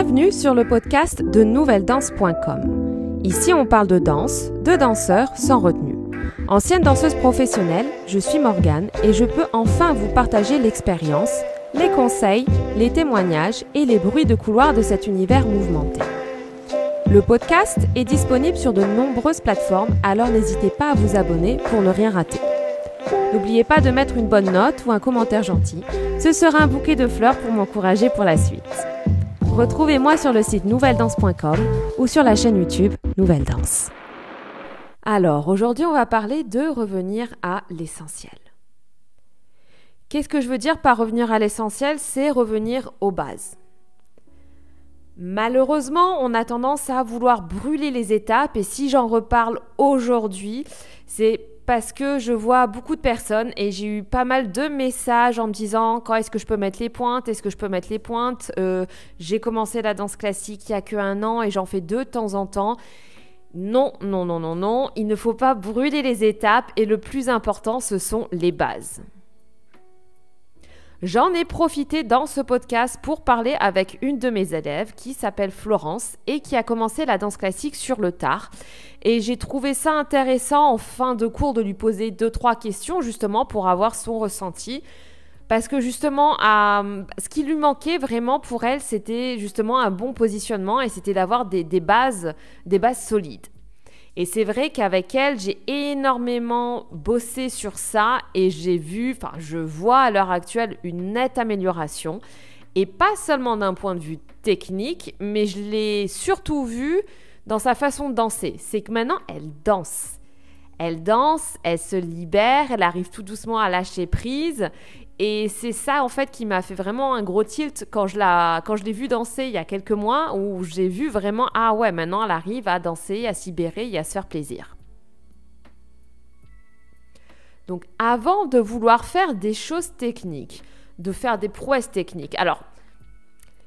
Bienvenue sur le podcast de NouvelleDanse.com. Ici, on parle de danse, de danseurs sans retenue. Ancienne danseuse professionnelle, je suis Morgane et je peux enfin vous partager l'expérience, les conseils, les témoignages et les bruits de couloir de cet univers mouvementé. Le podcast est disponible sur de nombreuses plateformes, alors n'hésitez pas à vous abonner pour ne rien rater. N'oubliez pas de mettre une bonne note ou un commentaire gentil, ce sera un bouquet de fleurs pour m'encourager pour la suite. Retrouvez-moi sur le site nouvelledanse.com ou sur la chaîne YouTube Nouvelle Danse. Alors, aujourd'hui, on va parler de revenir à l'essentiel. Qu'est-ce que je veux dire par revenir à l'essentiel? C'est revenir aux bases. Malheureusement, on a tendance à vouloir brûler les étapes et si j'en reparle aujourd'hui, c'est parce que je vois beaucoup de personnes et j'ai eu pas mal de messages en me disant quand est-ce que je peux mettre les pointes, est-ce que je peux mettre les pointes, j'ai commencé la danse classique il y a que 1 an et j'en fais de temps en temps. Non, il ne faut pas brûler les étapes et le plus important, ce sont les bases. J'en ai profité dans ce podcast pour parler avec une de mes élèves qui s'appelle Florence et qui a commencé la danse classique sur le tard. Et j'ai trouvé ça intéressant en fin de cours de lui poser 2-3 questions justement pour avoir son ressenti. Parce que justement, ce qui lui manquait vraiment pour elle, c'était justement un bon positionnement et c'était d'avoir des bases solides. Et c'est vrai qu'avec elle, j'ai énormément bossé sur ça et je vois à l'heure actuelle une nette amélioration. Et pas seulement d'un point de vue technique, mais je l'ai surtout vu dans sa façon de danser. C'est que maintenant, elle danse. Elle danse, elle se libère, elle arrive tout doucement à lâcher prise. Et c'est ça, en fait, qui m'a fait vraiment un gros tilt quand je l'ai vue danser il y a quelques mois, où j'ai vu vraiment, ah ouais, maintenant elle arrive à danser, à s'y libérer et à se faire plaisir. Donc, avant de vouloir faire des choses techniques, de faire des prouesses techniques, alors,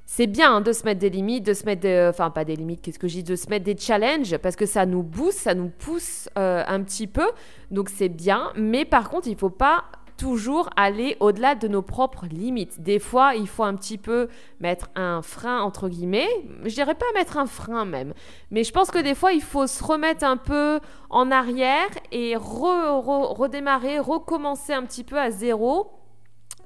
c'est bien de se mettre des limites, de se mettre de se mettre des challenges parce que ça nous booste, ça nous pousse un petit peu. Donc c'est bien, mais par contre, il ne faut pas toujours aller au-delà de nos propres limites. Des fois, il faut un petit peu mettre un frein entre guillemets. Je dirais pas mettre un frein même, mais je pense que des fois, il faut se remettre un peu en arrière et redémarrer, recommencer un petit peu à zéro,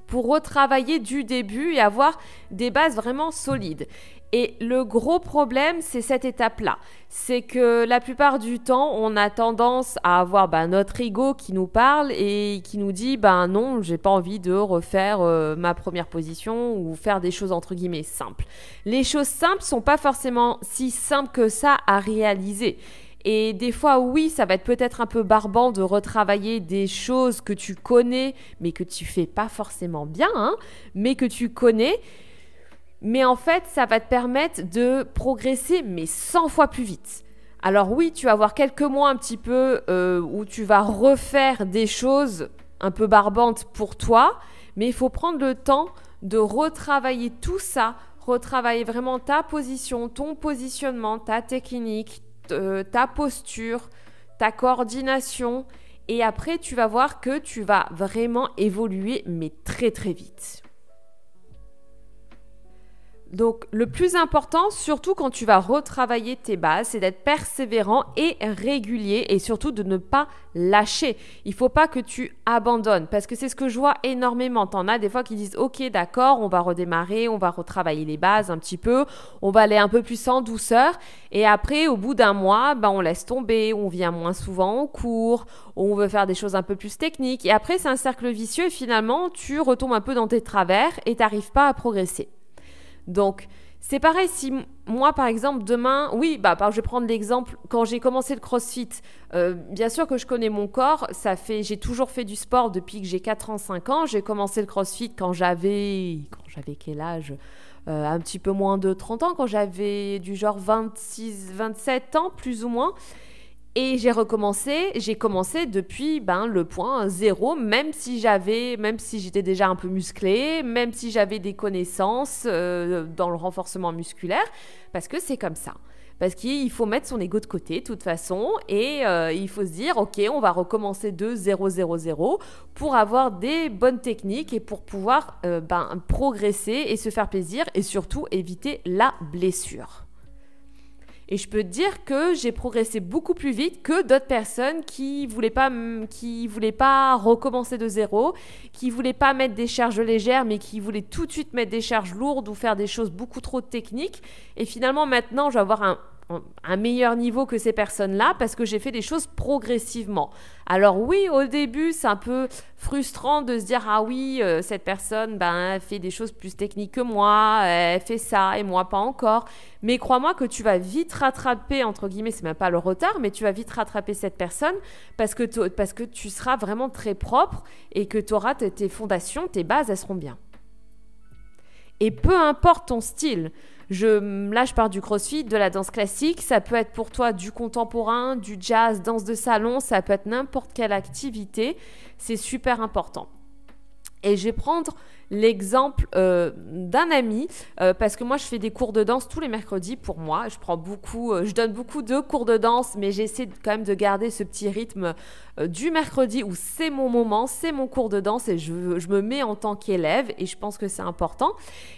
pour retravailler du début et avoir des bases vraiment solides. Et le gros problème, c'est cette étape-là. C'est que la plupart du temps, on a tendance à avoir notre ego qui nous parle et qui nous dit non, j'ai pas envie de refaire ma première position ou faire des choses entre guillemets simples. Les choses simples sont pas forcément si simples que ça à réaliser. Et des fois, oui, ça va être peut-être un peu barbant de retravailler des choses que tu connais, mais que tu fais pas forcément bien, mais que tu connais. Mais en fait, ça va te permettre de progresser, mais 100 fois plus vite. Alors oui, tu vas avoir quelques mois un petit peu où tu vas refaire des choses un peu barbantes pour toi, mais il faut prendre le temps de retravailler tout ça, retravailler vraiment ta position, ton positionnement, ta technique, ta posture, ta coordination et après tu vas voir que tu vas vraiment évoluer mais très très vite. Donc le plus important, surtout quand tu vas retravailler tes bases, c'est d'être persévérant et régulier et surtout de ne pas lâcher. Il ne faut pas que tu abandonnes parce que c'est ce que je vois énormément. T'en as des fois qui disent « Ok, d'accord, on va redémarrer, on va retravailler les bases un petit peu, on va aller un peu plus en douceur et après, au bout d'un mois, on laisse tomber, on vient moins souvent en cours, on veut faire des choses un peu plus techniques et après, c'est un cercle vicieux et finalement, tu retombes un peu dans tes travers et tu n'arrives pas à progresser. » Donc, c'est pareil si moi, par exemple, demain, je vais prendre l'exemple, quand j'ai commencé le CrossFit, bien sûr que je connais mon corps, j'ai toujours fait du sport depuis que j'ai 4 ans, 5 ans. J'ai commencé le CrossFit quand j'avais quel âge? Un petit peu moins de 30 ans, quand j'avais du genre 26, 27 ans, plus ou moins. Et j'ai commencé depuis le point 0, même si j'étais déjà un peu musclée, même si j'avais des connaissances dans le renforcement musculaire, parce que c'est comme ça. Parce qu'il faut mettre son ego de côté, de toute façon, et il faut se dire, ok, on va recommencer de 0, 0, 0 pour avoir des bonnes techniques et pour pouvoir progresser et se faire plaisir et surtout éviter la blessure. Et je peux te dire que j'ai progressé beaucoup plus vite que d'autres personnes qui voulaient pas recommencer de zéro, qui voulaient pas mettre des charges légères, mais qui voulaient tout de suite mettre des charges lourdes ou faire des choses beaucoup trop techniques. Et finalement, maintenant, je vais avoir un meilleur niveau que ces personnes-là parce que j'ai fait des choses progressivement. Alors oui, au début, c'est un peu frustrant de se dire « Ah oui, cette personne, elle fait des choses plus techniques que moi, elle fait ça et moi pas encore. » Mais crois-moi que tu vas vite rattraper, entre guillemets, c'est même pas le retard, mais tu vas vite rattraper cette personne parce que tu seras vraiment très propre et que tu auras tes fondations, tes bases, elles seront bien. Et peu importe ton style, là je pars du crossfit, de la danse classique, ça peut être pour toi du contemporain, du jazz, danse de salon, ça peut être n'importe quelle activité, c'est super important. Et je vais prendre l'exemple d'un ami parce que moi je fais des cours de danse tous les mercredis pour moi. Je donne beaucoup de cours de danse, mais j'essaie quand même de garder ce petit rythme du mercredi où c'est mon moment, c'est mon cours de danse et je me mets en tant qu'élève et je pense que c'est important.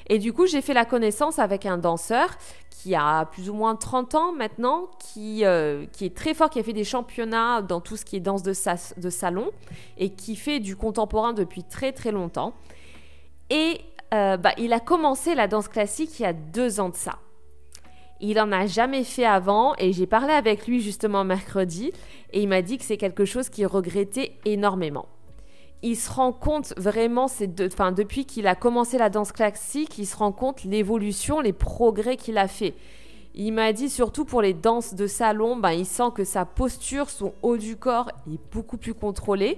Et du coup, j'ai fait la connaissance avec un danseur qui a plus ou moins 30 ans maintenant, qui est très fort, qui a fait des championnats dans tout ce qui est danse de salon et qui fait du contemporain depuis très très longtemps. Et il a commencé la danse classique il y a 2 ans de ça. Il en a jamais fait avant et j'ai parlé avec lui justement mercredi et il m'a dit que c'est quelque chose qu'il regrettait énormément. Il se rend compte vraiment, depuis qu'il a commencé la danse classique, il se rend compte l'évolution, les progrès qu'il a fait. Il m'a dit surtout pour les danses de salon, il sent que sa posture, son haut du corps est beaucoup plus contrôlé.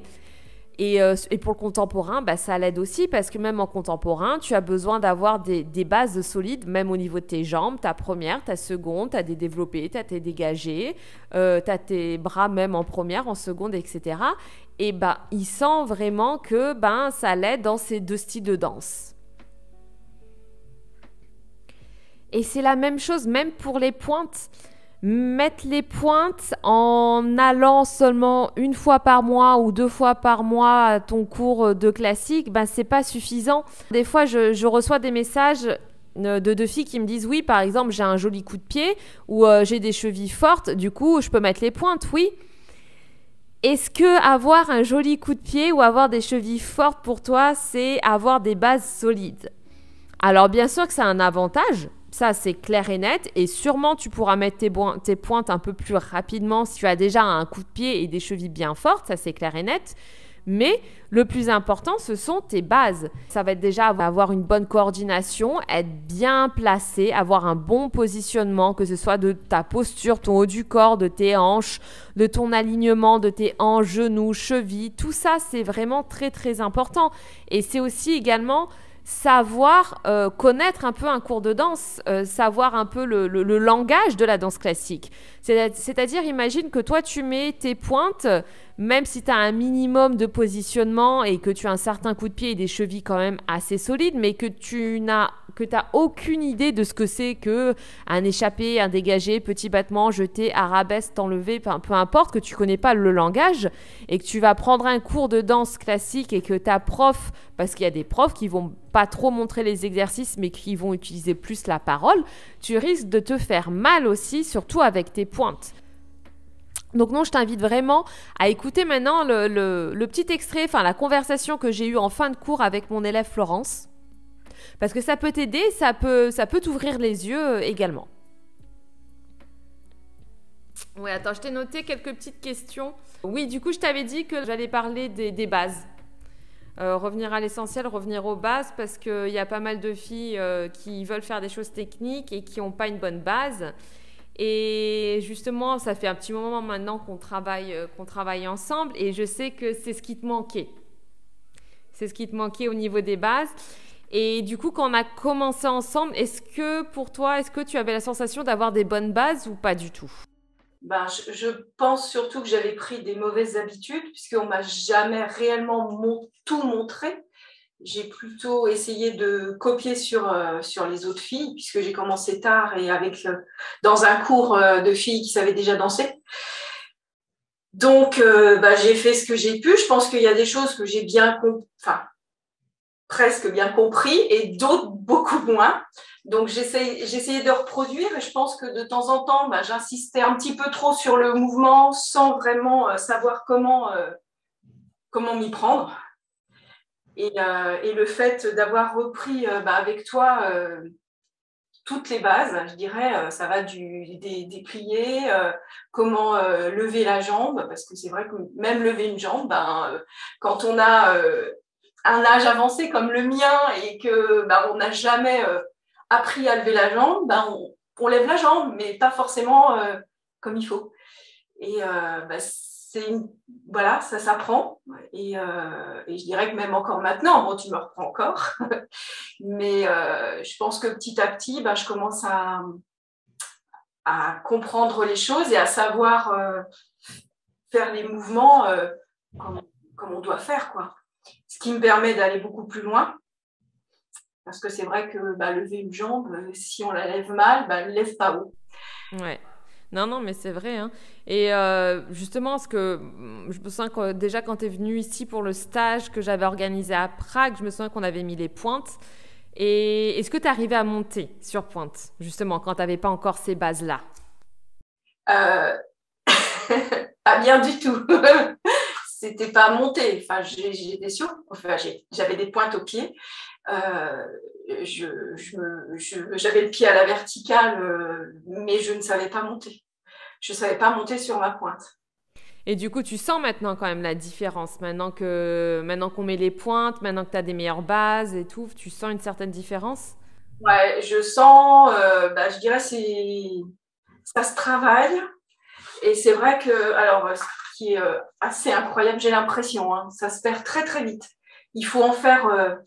Et pour le contemporain, ça l'aide aussi parce que même en contemporain, tu as besoin d'avoir des bases solides, même au niveau de tes jambes, ta première, ta seconde, tu as des développés, tu as tes dégagés, tu as tes bras même en première, en seconde, etc. Et il sent vraiment que ça l'aide dans ces 2 styles de danse. Et c'est la même chose même pour les pointes. Mettre les pointes en allant seulement 1 fois par mois ou 2 fois par mois à ton cours de classique, c'est pas suffisant. Des fois, je reçois des messages de filles qui me disent oui, par exemple, j'ai un joli coup de pied ou j'ai des chevilles fortes, du coup, je peux mettre les pointes, oui. Est-ce que avoir un joli coup de pied ou avoir des chevilles fortes pour toi, c'est avoir des bases solides? Alors, bien sûr que c'est un avantage. Ça, c'est clair et net. Et sûrement, tu pourras mettre tes pointes un peu plus rapidement si tu as déjà un coup de pied et des chevilles bien fortes. Ça, c'est clair et net. Mais le plus important, ce sont tes bases. Ça va être déjà avoir une bonne coordination, être bien placé, avoir un bon positionnement, que ce soit de ta posture, ton haut du corps, de tes hanches, de ton alignement, de tes hanches, genoux, chevilles. Tout ça, c'est vraiment très, très important. Et c'est aussi également savoir connaître un peu un cours de danse, savoir un peu le langage de la danse classique. C'est-à-dire, imagine que toi, tu mets tes pointes, même si tu as un minimum de positionnement et que tu as un certain coup de pied et des chevilles quand même assez solides, mais que tu n'as aucune idée de ce que c'est qu'un échappé, un dégagé, petit battement, jeté, arabesque, enlevé, peu importe, que tu connais pas le langage et que tu vas prendre un cours de danse classique et que ta prof, parce qu'il y a des profs qui vont pas trop montrer les exercices mais qui vont utiliser plus la parole, tu risques de te faire mal aussi, surtout avec tes pointes. Donc non, je t'invite vraiment à écouter maintenant le petit extrait, la conversation que j'ai eue en fin de cours avec mon élève Florence. Parce que ça peut t'aider, ça peut t'ouvrir les yeux également. Ouais, attends, je t'ai noté quelques petites questions. Oui, du coup, je t'avais dit que j'allais parler des bases. Revenir à l'essentiel, revenir aux bases, parce qu'il y a pas mal de filles qui veulent faire des choses techniques et qui n'ont pas une bonne base. Et justement, ça fait un petit moment maintenant qu'on travaille ensemble et je sais que c'est ce qui te manquait. C'est ce qui te manquait au niveau des bases. Et du coup, quand on a commencé ensemble, est-ce que tu avais la sensation d'avoir des bonnes bases ou pas du tout? Je pense surtout que j'avais pris des mauvaises habitudes puisqu'on m'a jamais réellement tout montré. j'ai plutôt essayé de copier sur les autres filles, puisque j'ai commencé tard et dans un cours de filles qui savaient déjà danser. Donc, j'ai fait ce que j'ai pu. Je pense qu'il y a des choses que j'ai presque bien compris et d'autres beaucoup moins. Donc, j'essayais de reproduire et je pense que de temps en temps, j'insistais un petit peu trop sur le mouvement sans vraiment savoir comment m'y prendre. Et le fait d'avoir repris avec toi toutes les bases, je dirais, ça va des pliés, comment lever la jambe, parce que c'est vrai que même lever une jambe, quand on a un âge avancé comme le mien et que on n'a jamais appris à lever la jambe, on lève la jambe, mais pas forcément comme il faut. Et voilà, ça s'apprend. Et je dirais que même encore maintenant, bon, tu me reprends encore, mais je pense que petit à petit, je commence à comprendre les choses et à savoir faire les mouvements comme on doit faire, quoi. Ce qui me permet d'aller beaucoup plus loin. Parce que c'est vrai que lever une jambe, si on la lève mal, elle ne lève pas haut. Ouais. Non, non, mais c'est vrai, hein. Et justement, parce que je me souviens que déjà quand tu es venu ici pour le stage que j'avais organisé à Prague, je me souviens qu'on avait mis les pointes. Et est-ce que tu arrivais à monter sur pointe, justement, quand tu n'avais pas encore ces bases-là? Pas bien du tout. C'était pas monté. Enfin, j'étais sûre. Enfin, j'avais des pointes au pied. J'avais le pied à la verticale, mais je ne savais pas monter. Je ne savais pas monter sur ma pointe. Et du coup, tu sens maintenant quand même la différence. Maintenant qu'on met les pointes, maintenant que tu as des meilleures bases et tout, tu sens une certaine différence? Ouais, je sens, je dirais, ça se travaille. Et c'est vrai que, alors, ce qui est assez incroyable, j'ai l'impression, hein, ça se perd très, très vite. Il faut en faire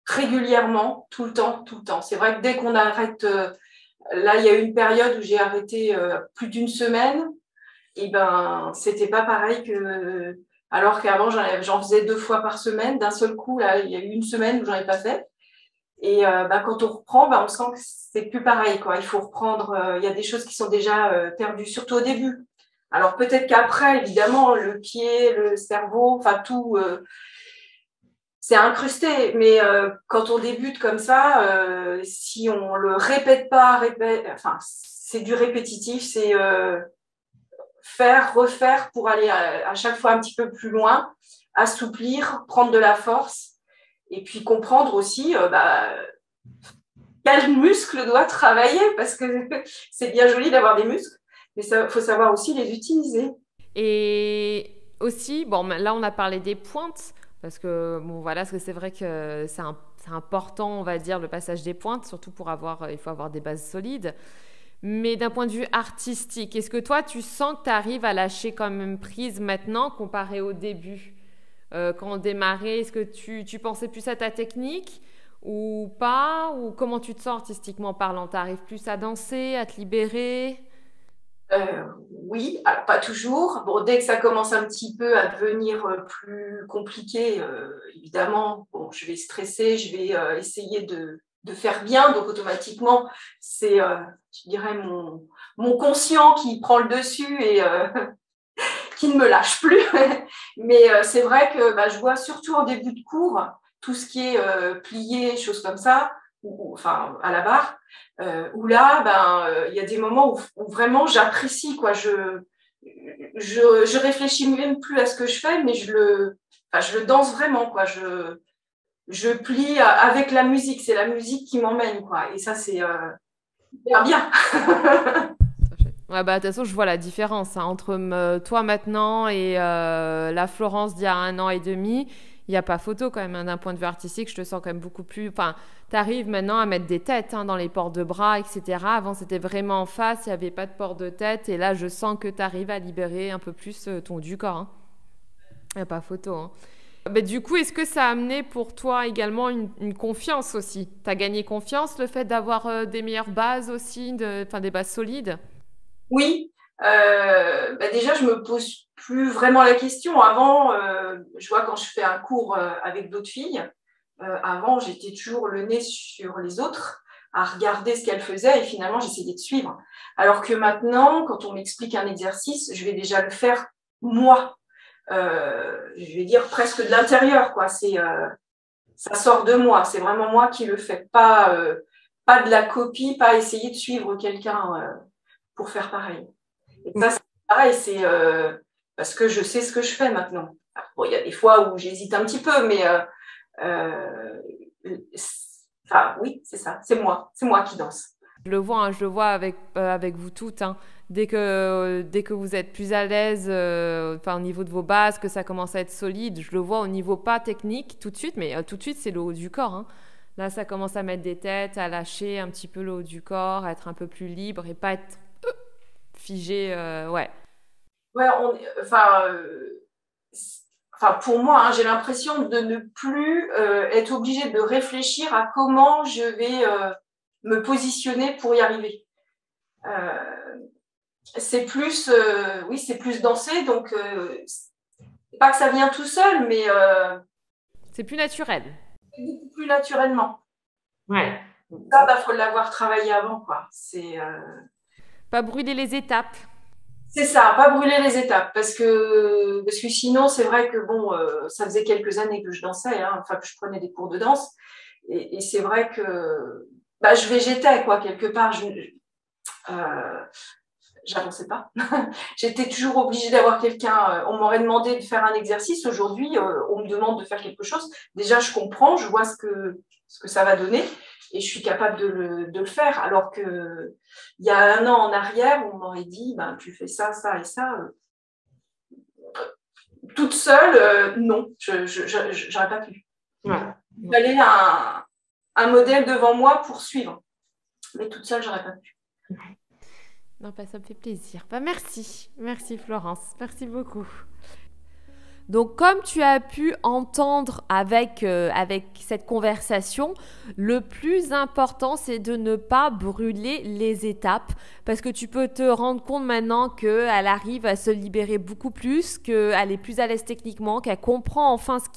régulièrement, tout le temps, tout le temps. C'est vrai que dès qu'on arrête, là, il y a eu une période où j'ai arrêté plus d'une semaine, et c'était pas pareil que. Alors qu'avant, j'en faisais 2 fois par semaine. D'un seul coup, là, il y a eu une semaine où j'en ai pas fait. Et quand on reprend, on sent que c'est plus pareil, quoi. Il faut reprendre. Il y a des choses qui sont déjà perdues, surtout au début. Alors peut-être qu'après, évidemment, le pied, le cerveau, enfin tout, c'est incrusté. Mais quand on débute comme ça, si on le répète pas, enfin c'est du répétitif, c'est faire, refaire pour aller à chaque fois un petit peu plus loin, assouplir, prendre de la force. Et puis comprendre aussi quel muscle doit travailler, parce que c'est bien joli d'avoir des muscles, mais il faut savoir aussi les utiliser. Et aussi, bon, là on a parlé des pointes, parce que bon voilà, parce que c'est vrai que c'est important, on va dire, le passage des pointes, surtout il faut avoir des bases solides. Mais d'un point de vue artistique, est-ce que toi tu sens que tu arrives à lâcher quand même prise maintenant comparé au début? Quand on démarrait, est-ce que tu pensais plus à ta technique ou pas? Ou comment tu te sens artistiquement parlant? Tu arrives plus à danser, à te libérer? Oui, alors pas toujours. Bon, dès que ça commence un petit peu à devenir plus compliqué, évidemment, bon, je vais stresser, je vais essayer de faire bien. Donc automatiquement, c'est, je dirais, mon conscient qui prend le dessus et qui ne me lâche plus. Mais c'est vrai que je vois surtout en début de cours, tout ce qui est plié, choses comme ça, enfin à la barre, où là, il y a des moments où vraiment j'apprécie, quoi. Je réfléchis même plus à ce que je fais, mais je le danse vraiment, quoi. Je plie avec la musique, c'est la musique qui m'emmène, quoi. Et ça, c'est bien. Ouais, de toute façon, je vois la différence hein, entre toi maintenant et la Florence d'il y a 1 an et demi. Il n'y a pas photo quand même, hein, d'un point de vue artistique, je te sens quand même beaucoup plus... Enfin, tu arrives maintenant à mettre des têtes hein, dans les ports de bras, etc. Avant, c'était vraiment en face, il n'y avait pas de port de tête. Et là, je sens que tu arrives à libérer un peu plus ton du corps. Hein. Il n'y a pas photo. Hein. Du coup, est-ce que ça a amené pour toi également une confiance aussi? Tu as gagné confiance, le fait d'avoir des meilleures bases aussi, des bases solides? Oui, Déjà, je me pose plus vraiment la question. Avant, je vois quand je fais un cours avec d'autres filles, avant, j'étais toujours le nez sur les autres, à regarder ce qu'elles faisaient et finalement, j'essayais de suivre. Alors que maintenant, quand on m'explique un exercice, je vais déjà le faire moi. Je vais dire presque de l'intérieur, quoi. Ça sort de moi. C'est vraiment moi qui le fais, pas de la copie, pas essayer de suivre quelqu'un pour faire pareil. Et ça, c'est pareil, c'est parce que je sais ce que je fais maintenant. Bon, il y a des fois où j'hésite un petit peu, mais oui, c'est ça, c'est moi qui danse. Je le vois, hein, je le vois avec vous toutes. Hein. Dès que vous êtes plus à l'aise au niveau de vos bases, que ça commence à être solide, je le vois au niveau pas technique tout de suite, mais tout de suite, c'est le haut du corps. Hein. Là, ça commence à mettre des têtes, à lâcher un petit peu le haut du corps, à être un peu plus libre et pas être figé. Ouais. Ouais, pour moi, hein, j'ai l'impression de ne plus être obligée de réfléchir à comment je vais me positionner pour y arriver. C'est plus, oui, c'est plus danser, donc pas que ça vient tout seul, mais c'est plus naturel. Beaucoup plus naturellement. Ouais. Ça, faut l'avoir travaillé avant, quoi. C'est pas brûler les étapes. C'est ça, pas brûler les étapes, parce que sinon, c'est vrai que bon, ça faisait quelques années que je dansais, hein, que je prenais des cours de danse, et c'est vrai que je végétais, quoi, quelque part. J'avançais pas. J'étais toujours obligée d'avoir quelqu'un. On m'aurait demandé de faire un exercice. Aujourd'hui, on me demande de faire quelque chose. Déjà, je comprends, je vois ce que ça va donner et je suis capable de le faire. Alors que il y a 1 an en arrière, on m'aurait dit, tu fais ça, ça et ça. Toute seule, non, j'aurais pas pu. Ouais. Il fallait un modèle devant moi pour suivre. Mais toute seule, j'aurais pas pu. Non, ça me fait plaisir. Merci Florence, merci beaucoup. Donc, comme tu as pu entendre avec cette conversation, le plus important, c'est de ne pas brûler les étapes parce que tu peux te rendre compte maintenant qu'elle arrive à se libérer beaucoup plus, qu'elle est plus à l'aise techniquement, qu'elle comprend enfin ce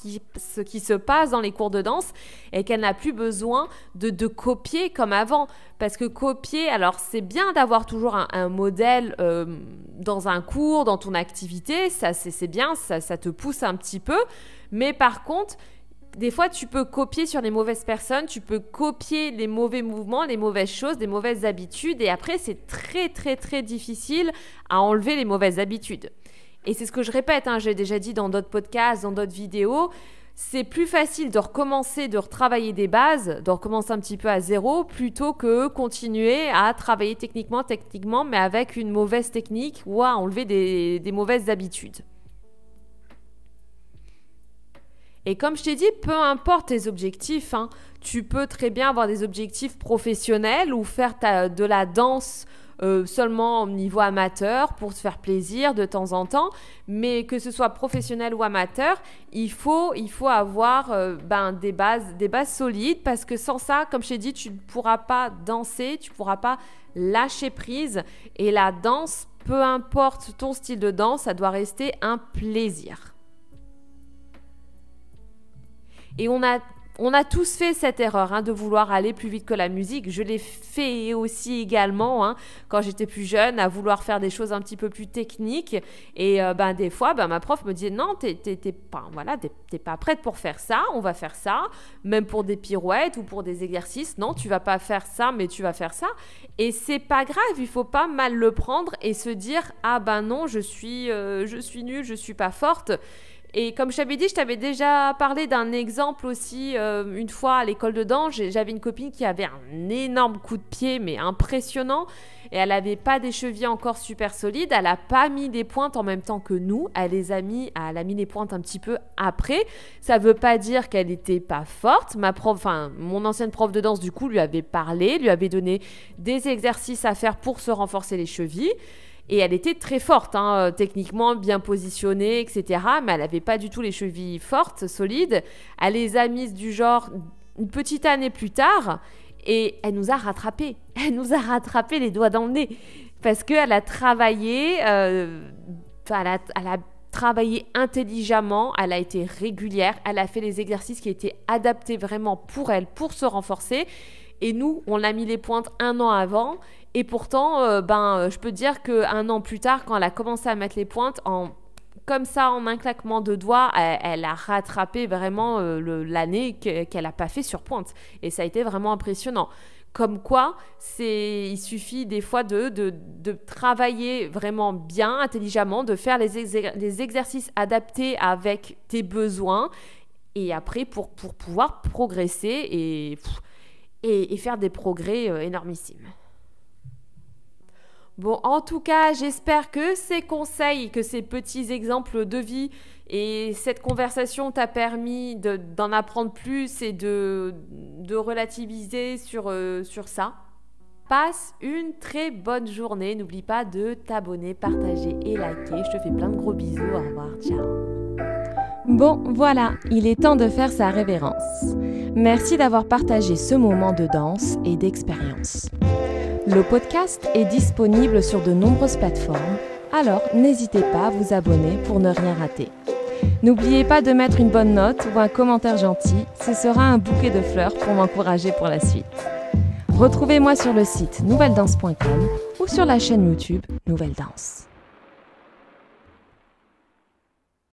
qui se passe dans les cours de danse et qu'elle n'a plus besoin de copier comme avant. Parce que copier, alors c'est bien d'avoir toujours un modèle dans un cours, dans ton activité, ça c'est bien, ça te pousse un petit peu. Mais par contre, des fois tu peux copier sur les mauvaises personnes, tu peux copier les mauvais mouvements, les mauvaises choses, les mauvaises habitudes. Et après, c'est très très très difficile à enlever les mauvaises habitudes. Et c'est ce que je répète, hein, j'ai déjà dit dans d'autres podcasts, dans d'autres vidéos. C'est plus facile de recommencer, de retravailler des bases, de recommencer un petit peu à zéro, plutôt que continuer à travailler techniquement, mais avec une mauvaise technique ou à enlever des mauvaises habitudes. Et comme je t'ai dit, peu importe tes objectifs, hein, tu peux très bien avoir des objectifs professionnels ou faire de la danse seulement au niveau amateur pour te faire plaisir de temps en temps, mais que ce soit professionnel ou amateur, il faut avoir des bases solides parce que sans ça, comme je t'ai dit, tu ne pourras pas danser, tu ne pourras pas lâcher prise et la danse, peu importe ton style de danse, ça doit rester un plaisir. Et on a tous fait cette erreur de vouloir aller plus vite que la musique. Je l'ai fait aussi également quand j'étais plus jeune, à vouloir faire des choses un petit peu plus techniques. Et des fois, ma prof me disait non, t'es pas prête pour faire ça, on va faire ça. Même pour des pirouettes ou pour des exercices, non, tu vas pas faire ça, mais tu vas faire ça. Et c'est pas grave, il faut pas mal le prendre et se dire non, je suis nulle, je suis pas forte. Et comme je t'avais dit, je t'avais déjà parlé d'un exemple aussi une fois à l'école de danse. J'avais une copine qui avait un énorme coup de pied, mais impressionnant. Et elle n'avait pas des chevilles encore super solides. Elle n'a pas mis des pointes en même temps que nous. Elle a mis les pointes un petit peu après. Ça ne veut pas dire qu'elle n'était pas forte. Mon ancienne prof de danse, du coup, lui avait parlé, lui avait donné des exercices à faire pour se renforcer les chevilles. Et elle était très forte, techniquement bien positionnée, etc. Mais elle n'avait pas du tout les chevilles fortes, solides. Elle les a mises du genre une petite année plus tard et elle nous a rattrapés. Elle nous a rattrapé les doigts dans le nez. parce qu'elle a travaillé, elle a travaillé intelligemment, elle a été régulière, elle a fait les exercices qui étaient adaptés vraiment pour elle, pour se renforcer. Et nous, on a mis les pointes 1 an avant. Et pourtant, je peux dire qu'1 an plus tard, quand elle a commencé à mettre les pointes, comme ça, en un claquement de doigts, elle a rattrapé vraiment l'année qu'elle n'a pas fait sur pointe. Et ça a été vraiment impressionnant. Comme quoi, il suffit des fois de travailler vraiment bien, intelligemment, de faire les exercices adaptés avec tes besoins. Et après, pour pouvoir progresser et faire des progrès énormissimes. Bon, en tout cas, j'espère que ces conseils, que ces petits exemples de vie et cette conversation t'a permis d'en apprendre plus et de relativiser sur ça. Passe une très bonne journée. N'oublie pas de t'abonner, partager et liker. Je te fais plein de gros bisous. Au revoir. Ciao. Bon, voilà, il est temps de faire sa révérence. Merci d'avoir partagé ce moment de danse et d'expérience. Le podcast est disponible sur de nombreuses plateformes, alors n'hésitez pas à vous abonner pour ne rien rater. N'oubliez pas de mettre une bonne note ou un commentaire gentil, ce sera un bouquet de fleurs pour m'encourager pour la suite. Retrouvez-moi sur le site nouvelledanse.com ou sur la chaîne YouTube Nouvelle Danse.